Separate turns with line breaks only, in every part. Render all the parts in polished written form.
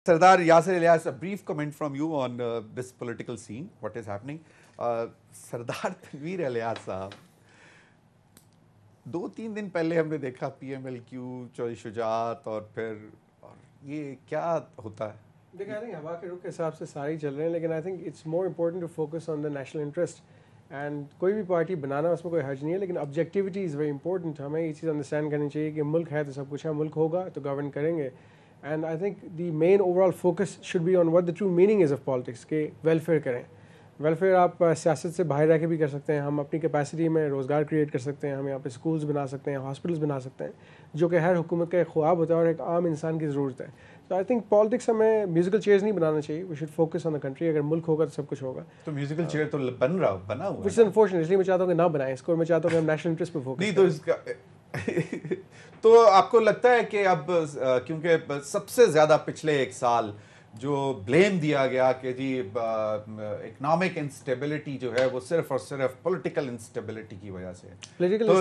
Sardar Yasir Ilyas, a brief comment from you on this political scene, what is happening. Sardar Tanveer Ilyas साहब, 2-3 दिन पहले हमने देखा PMLQ, Chaudhary Shujaat और फिर ये क्या होता है?
देखिए, आई थिंक हवा के रुख के हिसाब से सारे ही चल रहे हैं, लेकिन I think it's more important to focus on the national interest. And कोई भी पार्टी बनाना उसमें कोई हर्ज नहीं है, लेकिन ऑब्जेक्टिविटी इज़ वेरी इंपॉर्टेंट. हमें ये चीज़ अंडरस्टैंड करनी चाहिए कि मुल्क है तो सब कुछ है, मुल्क होगा तो गवर्न करेंगे. And I think the main overall focus should be on what the true meaning is of politics, के वेलफेयर करें. वेलफेयर आप सियासत से बाहर रह के भी कर सकते हैं. हम अपनी कैपेसिटी में रोज़गार क्रिएट कर सकते हैं, हम यहाँ पे स्कूल्स बना सकते हैं, हॉस्पिटल्स बना सकते हैं, जो कि हर हुकूमत का एक ख्वाब होता है और एक आम इंसान की ज़रूरत है. तो आई थिंक पॉलिटिक्स हमें म्यूजिकल चेयर्स नहीं बनाना चाहिए. We should focus on the country. अगर मुल्क होगा तो सब कुछ होगा.
तो म्यूजिकल चेयर तो बना हुआ
विच इज़ अनफॉर्चुनेट. इसलिए मैं चाहता हूँ कि ना बनाएं इसको. मैं चाहता हूँ कि हम नेशनल इंटरेस्ट पे फोकस
नहीं. तो इसका तो आपको लगता है कि अब क्योंकि सबसे ज़्यादा पिछले 1 साल जो ब्लेम दिया गया कि जी इकोनॉमिक इंस्टेबिलिटी जो है वो सिर्फ और सिर्फ पॉलिटिकल इंस्टेबिलिटी की वजह से, तो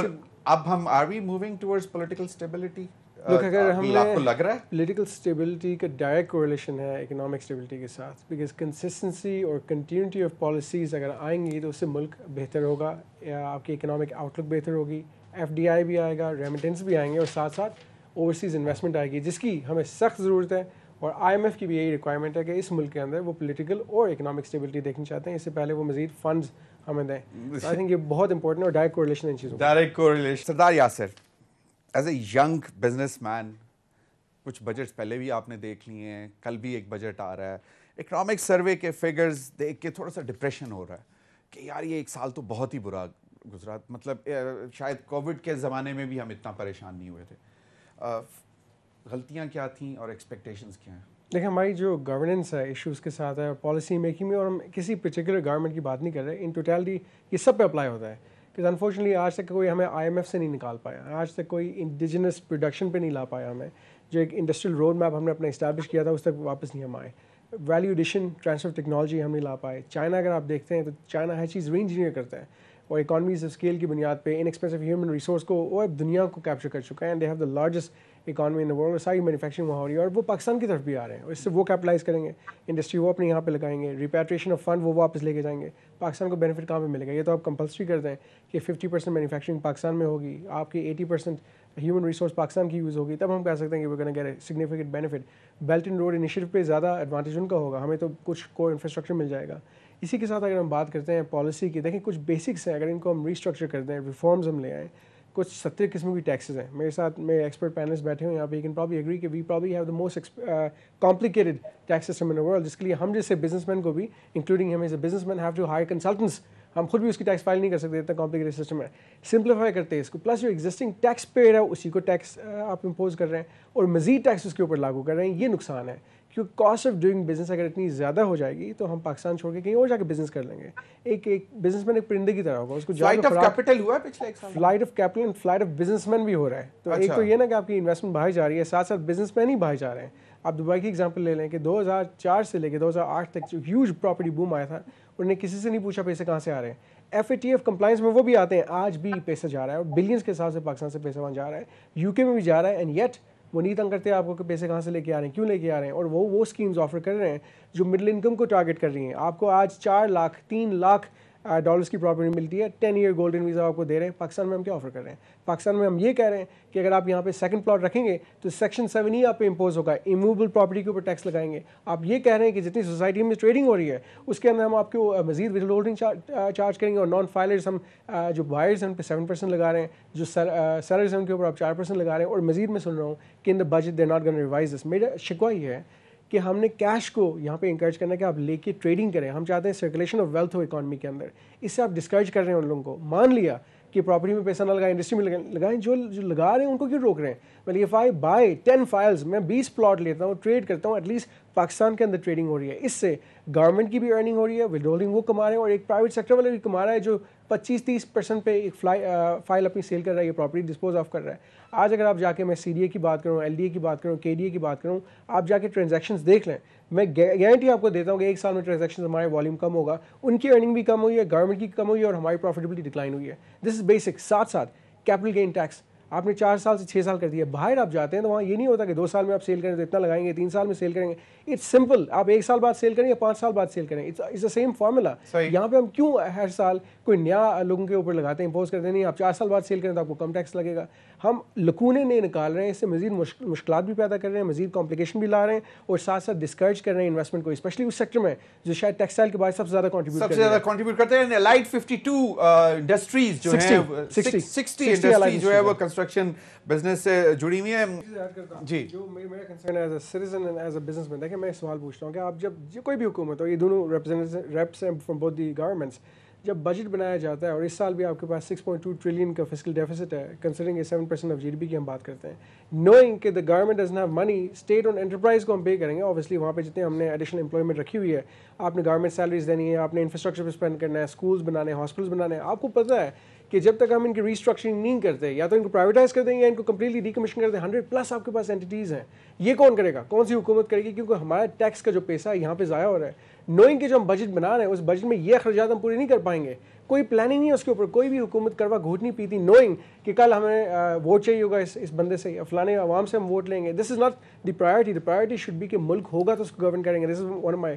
अब हम are we moving towards political stability?
अगर
आपको लग रहा है
पॉलिटिकल स्टेबिलिटी का डायरेक्ट कोरिलेशन है इकोनॉमिक स्टेबिलिटी के साथ, बिकॉज कंसिस्टेंसी और कंटिन्यूटी ऑफ पॉलिसीज़ अगर आएंगी तो उससे मुल्क बेहतर होगा, या आपकी इकोनॉमिक आउटलुक बेहतर होगी, FDI भी आएगा, रेमिटेंस भी आएंगे और साथ साथ ओवरसीज़ इन्वेस्टमेंट आएगी, जिसकी हमें सख्त ज़रूरत है. और IMF की भी यही रिक्वायरमेंट है कि इस मुल्क के अंदर वो पॉलिटिकल और इकोनॉमिक स्टेबिलिटी देखना चाहते हैं. इससे पहले वो मज़ीद फंड्स हमें दें. आई थिंक ये बहुत इंपॉर्टेंट और डायरेक्ट कोरिलेशन इन चीज़ों.
Direct correlation. Sardar Yasir, as a young businessman, कुछ बजट्स पहले भी आपने देख लिए हैं, कल भी एक बजट आ रहा है. इकोनॉमिक सर्वे के फिगर्स देख के थोड़ा सा डिप्रेशन हो रहा है कि यार ये 1 साल तो बहुत ही बुरा गुजरा. मतलब शायद कोविड के ज़माने में भी हम इतना परेशान नहीं हुए थे. गलतियाँ क्या थीं और एक्सपेक्टेशंस क्या हैं?
देखिए, हमारी जो गवर्नेंस है इश्यूज़ के साथ है और पॉलिसी मेकिंग में, और हम किसी पर्टिकुलर गवर्नमेंट की बात नहीं कर रहे, इन टोटलिटी ये सब पे अप्लाई होता है. कि अनफॉर्चुनेटली आज तक कोई हमें IMF से नहीं निकाल पाया, आज तक कोई इंडिजिनस प्रोडक्शन पे नहीं ला पाया हमें. जो एक इंडस्ट्रियल रोड मैप हमने अपना इस्टेब्लिश किया था उस तक वापस नहीं हम आए. वैल्यू एडिशन, ट्रांसफर टेक्नोलॉजी हम नहीं ला पाए. चाइना अगर आप देखते हैं तो चाइना हर चीज़ री इंजीनियर करता है और इकॉनमीज ऑफ स्केल की बुनियाद पे इनएक्सपेंसिव ह्यूमन रिसोर्स को वो अब दुनिया को कैप्चर कर चुका है. And they have the largest economy in the world. सारी मैन्युफैक्चरिंग वहाँ हो रही है और वो पाकिस्तान की तरफ भी आ रहे हैं और इससे वो कैपिटलाइज करेंगे. इंडस्ट्री वो अपने यहाँ पे लगाएंगे, रिपैट्रिएशन ऑफ फंड वो वापस लेके जाएंगे. पाकिस्तान को बेनिफिट कहाँ पे मिलेगा? ये तो आप कंपल्सरी कर दें कि 50% मैन्युफैक्चरिंग पाकिस्तान में होगी, आपकी 80% ह्यूमन रिसोर्स पाकिस्तान की यूज़ होगी, तब हम कह सकते हैं कि we gonna get a significant benefit. Belt and road initiative पे ज़्यादा एडवांटेज उनका होगा, हमें तो कुछ को इंफ्रास्ट्रक्चर मिल जाएगा. इसी के साथ अगर हम बात करते हैं पॉलिसी की, देखें कुछ बेसिक्स हैं, अगर इनको हम रीस्ट्रक्चर कर दें, रिफॉर्म्स हम ले आएँ. कुछ 70 किस्म की टैक्सेस हैं. मेरे साथ मेरे एक्सपर्ट पैनलिस्ट बैठे हुए हैं यहाँ पे, यू कैन प्रॉब्ली एग्री कि we probably have the most complicated tax system in the world, जिसके लिए हम जैसे बिजनेसमैन को भी, इंक्लूडिंग हम as a businessman, have to hire consultants. हम खुद भी उसकी टैक्स फाइल नहीं कर सकते, इतना कॉम्प्लिकेटेड सिस्टम है. सिंप्लीफाई करते हैं इसको, प्लस जो एग्जिस्टिंग टैक्स पेयर है उसी को टैक्स आप इम्पोज कर रहे हैं और मजीद टैक्स उसके ऊपर लागू कर रहे हैं. ये नुकसान है क्योंकि कॉस्ट ऑफ डूइंग बिजनेस अगर इतनी ज़्यादा हो जाएगी तो हम पाकिस्तान छोड़ के कहीं और जाके बिजनेस कर लेंगे. एक बिजनेसमैन एक परिंदे की तरह होगा, उसको
फ्लाइट ऑफ कैपिटल हुआ है पिछले 1 साल.
Flight of capital and flight of businessman भी हो रहा है. तो एक तो ये ना कि आपकी इन्वेस्टमेंट बाहर जा रही है, साथ साथ बिजनेसमैन ही बाहर जा रहे हैं. आप दुबई की एग्जांपल ले लें कि 2004 से लेकर 2008 तक जो ह्यूज प्रॉपर्टी बूम आया था, उन्होंने किसी से नहीं पूछा पैसे कहाँ से आ रहे हैं. FATF कंप्लाइंस में वो भी आते हैं, आज भी पैसा जा रहा है और बिलियंस के हिसाब से पाकिस्तान से पैसा वहाँ जा रहा है, UK में भी जा रहा है. एंड येट वो नहीं तंग करते आपको कि पैसे कहाँ से लेके आ रहे हैं, क्यों लेके आ रहे हैं. और वो स्कीम्स ऑफर कर रहे हैं जो मिडिल इनकम को टारगेट कर रही हैं. आपको आज 4 लाख 3 लाख डॉलर्स की प्रॉपर्टी मिलती है, 10 ईयर गोल्डन वीज़ा आपको दे रहे हैं. पाकिस्तान में हम क्या ऑफर कर रहे हैं? पाकिस्तान में हम ये कह रहे हैं कि अगर आप यहाँ पे सेकंड प्लॉट रखेंगे तो सेक्शन 7 ही आप पे इम्पोज होगा, इमूवेबल प्रॉपर्टी के ऊपर टैक्स लगाएंगे. आप ये कह रहे हैं कि जितनी सोसाइटी में ट्रेडिंग हो रही है उसके अंदर हम आपको मजीद विद होल्डिंग चार्ज करेंगे और नॉन फाइलर्स हम जो बायर्स हैं उन पर 7% लगा रहे हैं, जो सेलर्स हैं उनके ऊपर आप 4% लगा रहे हैं. और मजीद मैं सुन रहा हूँ कि in the budget they not gonna revise this. मेरा शिकवा ये है कि हमने कैश को यहाँ पे इंकरेज करना है कि आप लेके ट्रेडिंग करें. हम चाहते हैं सर्कुलेशन ऑफ वेल्थ हो इकॉनमी के अंदर. इससे आप डिस्करेज कर रहे हैं उन लोगों को. मान लिया कि प्रॉपर्टी में पैसा ना लगाएं, इंडस्ट्री में लगाएं, जो लगा रहे हैं उनको क्यों रोक रहे हैं? Well if I buy 10 files, मैं 20 प्लॉट लेता हूँ, ट्रेड करता हूँ, एटलीस्ट पाकिस्तान के अंदर ट्रेडिंग हो रही है. इससे गवर्नमेंट की भी अर्निंग हो रही है, विद होल्डिंग वो कमा रहे हैं और एक प्राइवेट सेक्टर वाले भी कमा रहा है जो 25-30% पे एक फाइल अपनी सेल कर रहा है, ये प्रॉपर्टी डिस्पोज ऑफ कर रहा है. आज अगर आप जाके, मैं CDA की बात करूँ, LDA की बात करूँ, KDA की बात करूँ, आप जाके ट्रांजैक्शंस देख लें, मैं गारंटी आपको देता हूँ कि 1 साल में ट्रांजैक्शंस हमारे वॉल्यूम कम होगा, उनकी अर्निंग भी कम हुई है, गवर्नमेंट की कम हुई है और हमारी प्रॉफिटेबिलिटी डिक्लाइन हुई है. This is basic. साथ साथ कैपिटल गेन टैक्स, آپ نے 4 سال سے 6 سال کر دیا. باہر آپ جاتے ہیں تو وہاں یہ نہیں ہوتا کہ 2 سال میں آپ سیل کریں تو اتنا لگائیں گے, 3 سال میں سیل کریں گے. اٹس سمپل, آپ 1 سال بعد سیل کریں یا 5 سال بعد سیل کریں, اٹس دا سیم فارمولا. یہاں پہ ہم کیوں ہر سال کوئی نیا لوگوں کے اوپر لگاتے ہیں, امپوز کرتے ہیں, نہیں آپ 4 سال بعد سیل کریں تو آپ کو کم ٹیکس لگے گا. ہم لکونے نہیں نکال رہے ہیں, اس سے مزید مشکلات بھی پیدا کر رہے ہیں, مزید کمپلیکیشن بھی لا رہے ہیں, اور ساتھ ساتھ ڈسکریج کر رہے ہیں انویسٹمنٹ کو, اسپیشلی اس سیکٹر میں جو شاید ٹیکسٹائل کے بعد سب سے زیادہ
کنٹریبیوٹ کرتے ہیں. لائٹ 52 انڈسٹریز جو ہیں 60 انڈسٹریز جو ہے وہ کنسٹرکشن بزنس سے جڑی ہوئی ہیں.
جی جو میرا کنسرن ہے as a citizen and as a business man, دیکھیں میں سوال پوچھتا ہوں کہ آپ جب کوئی بھی حکومت ہو, یہ دونوں ریپس ہیں فرام بوتھ دی گورنمنٹس, جب بجٹ بنایا جاتا ہے اور اس سال بھی آپ کے پاس 6.2 ٹریلین کا فسکل ڈیفیسٹ ہے, کنسیڈرنگ 7% آف GDP کی ہم بات کرتے ہیں, نوئنگ کہ the government doesn't have money, state اور انٹرپرائز کو ہم پے کریں گے. اوبیسلی وہاں پہ جتنے ہم نے ایڈیشنل امپلائمنٹ رکھی ہوئی ہے, آپ نے گورنمنٹ سیلریز دینی ہے, آپ نے انفراسٹرکچر پہ اسپینڈ کرنا ہے, اسکولس بنانے ہیں, ہاسپٹلس بنانے ہیں. آپ کو پتہ ہے کہ جب تک ہم ان کی ریسٹرکچرنگ نہیں کرتے, یا تو ان کو پرائیویٹائز کر دیں یا ان کو کمپلیٹلی ڈیکمیشن کر دیں, 100+ آپ کے پاس اینٹیز ہیں, یہ کون کرے گا, کون سی حکومت کرے گی؟ کیونکہ ہمارا ٹیکس کا جو پیسہ ہے یہاں پہ ضائع ہو رہا ہے. نوئنگ کہ جو ہم بجٹ بنا رہے ہیں اس بجٹ میں یہ اخراجات ہم پورے نہیں کر پائیں گے, کوئی پلاننگ نہیں ہے اس کے اوپر, کوئی بھی حکومت کروا گھوٹ نہیں پیتی, نوئنگ کہ کل ہمیں ووٹ چاہیے ہوگا اس بندے سے, فلانے عوام سے ہم ووٹ لیں گے. This is not the priority. The priority should be کہ ملک ہوگا تو اس کو گورن کریں گے. This is one of my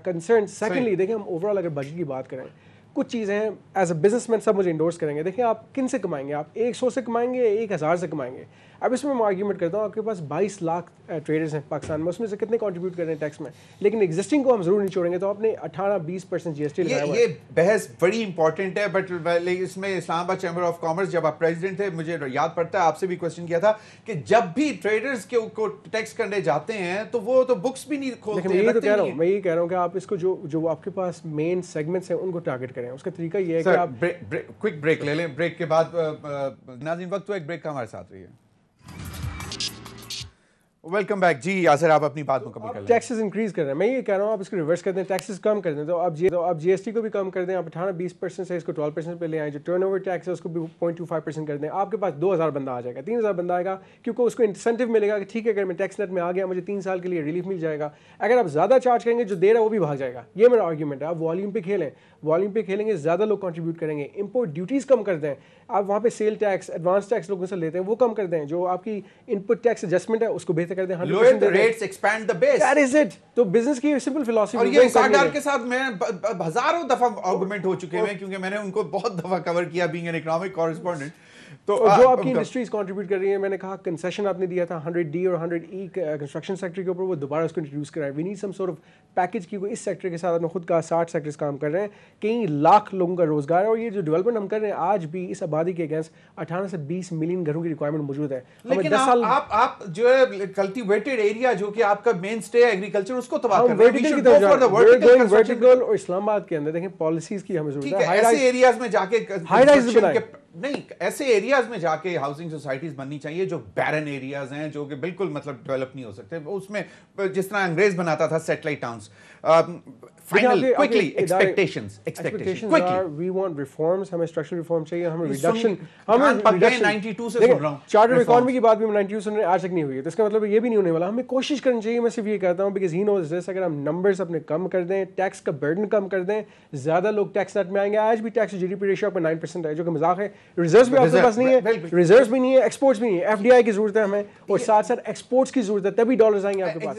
concern. Secondly دیکھیں ہم اوور آل اگر بجٹ کی بات کریں, کچھ چیزیں ہیں ایز اے بزنس مین سب مجھے انڈورس کریں گے. دیکھیں آپ کن سے کمائیں گے, آپ 100 سے کمائیں گے, 1000 سے کمائیں گے. اب اس میں میں آرگیومنٹ کرتا ہوں, آپ کے پاس 22 لاکھ ٹریڈرز ہیں پاکستان میں, اس میں سے کتنے کنٹریبیوٹ کر رہے ہیں ٹیکس میں, لیکن ایگزسٹنگ کو ہم ضرور نہیں چھوڑیں گے. تو آپ نے 18-20% GST لگایا ہوا ہے.
یہ بحث بڑی امپورٹنٹ ہے, بٹ اس میں اسلام آباد چیمبر آف کامرس جب آپ پریزیڈنٹ تھے, مجھے یاد پڑتا ہے آپ سے بھی کوشچن کیا تھا کہ جب بھی ٹریڈرز کو ٹیکس کرنے جاتے ہیں تو وہ تو بکس بھی نہیں کھولتے.
میں یہی کہہ رہا ہوں کہ آپ اس کو جو آپ کے پاس مین سیگمنٹس ہیں ان کو ٹارگٹ کریں. اس کا طریقہ یہ ہے کہ آپ
کوئک بریک لے لیں, بریک کے بعد ناظرین وقت تو ایک بریک کا ہمارے ساتھ رہی ہے. Welcome back. جی یاسر آپ اپنی بات مکمل کر لیں.
ٹیکسز انکریز کر رہے ہیں, میں یہ کہہ رہا ہوں آپ اس کو ریورس کر دیں, ٹیکسز کم کر دیں. تو آپ GST کو بھی کم کر دیں, آپ 18-20% سے اس کو 12% پہ لے آئیں. جو ٹرن اوور ٹیکس ہے اس کو بھی 0.25% کر دیں. آپ کے پاس 2000 بندہ آ جائے گا, 3000 بندہ آئے گا, کیونکہ اس کو انسینٹیو ملے گا کہ ٹھیک ہے اگر میں ٹیکس نیٹ میں آ گیا مجھے 3 سال کے لیے ریلیف مل جائے گا. اگر آپ زیادہ چارج کریں گے جو دے رہا ہے وہ بھی بھاگ جائے گا. یہ میرا آرگیومنٹ ہے. آپ والیوم پہ کھیلیں, والیوم پہ کھیلیں گے زیادہ لوگ کنٹریبیوٹ کریں گے. امپورٹ ڈیوٹیز کم کر دیں, آپ وہاں پہ سیل ٹیکس ایڈوانس ٹیکس لوگوں سے لیتے ہیں وہ کم کر دیں. جو آپ کی ان پٹ ٹیکس ایڈجسٹمنٹ ہے اس کو بہتر کر دیں. 100%
rates expand the base.
That is it. تو بزنس کی سمپل فلاسفی.
اور یہ اسٹارٹ کے ساتھ میں ہزاروں دفعہ آرگومنٹ ہو چکے ہیں کیونکہ میں نے ان کو بہت دفعہ کور کیا بینگ این اکنامک کورسپونڈنٹ.
تو جو آپ کی انڈسٹریز کنٹریبیوٹ کر رہی ہیں, میں نے کہا کنسیشن آپ نے دیا تھا 100D اور 100E کنسٹرکشن سیکٹر کے اوپر, وہ دوبارہ اس کو انٹروڈیوس کرائے. We need some sort of package کی کوئی اس سیکٹر کے ساتھ. آپ نے خود کہا 60 سیکٹرز کام کر رہے ہیں, کئی لاکھ لوگوں کا روزگار ہے, اور یہ جو ڈیولپمنٹ ہم کر رہے ہیں آج بھی اس آبادی کے اگینسٹ 18 سے 20 ملین گھروں کی ریکوائرمنٹ موجود ہے.
لیکن آپ جو ہے کلٹیویٹڈ ایریا جو کہ آپ کا مین اسٹے ہے ایگریکلچر اس کو تباہ کر رہے ہیں.
ورٹیکل اور اسلام آباد کے اندر دیکھیں پالیسیز کی ہمیں ضرورت ہے.
ایسے ایریاز میں جا کے
ہائی رائز بنائیں,
نہیں ایسے ایریاز میں جا کے ہاؤسنگ سوسائٹیز بننی چاہیے جو بیرن ایریاز ہیں, جو کہ بالکل مطلب ڈیولپ نہیں ہو سکتے. اس میں جس طرح انگریز بناتا تھا satellite towns. Final quickly expectations
we want reforms, ہمیں اسٹرکچرل ریفارم چاہیے, ہمیں
ریڈکشن. ہمیں 92 سے سن رہا ہوں
چارٹر اکانومی کی بات بھی 92 سے آج تک نہیں ہوئی ہے. تو اس کا مطلب یہ بھی نہیں ہونے والا. ہمیں کوشش کرنی چاہیے. میں صرف یہ کہتا ہوں بیکاز ہی نوز دس, اگر ہم نمبرز اپنے کم کر دیں, ٹیکس کا برڈن کم کر دیں, زیادہ لوگ ٹیکس نیٹ میں آئیں گے. آج بھی ٹیکس GDP ریشو آپ کا 9% ہے جو کہ مذاق ہے. ریزروز بھی آپ کے پاس نہیں ہے, ریزروز بھی نہیں ہے, ایکسپورٹس بھی نہیں ہے. FDI کی ضرورت ہے ہمیں, اور ساتھ ساتھ ایکسپورٹس کی ضرورت ہے, تبھی ڈالرز آئیں گے آپ کے پاس.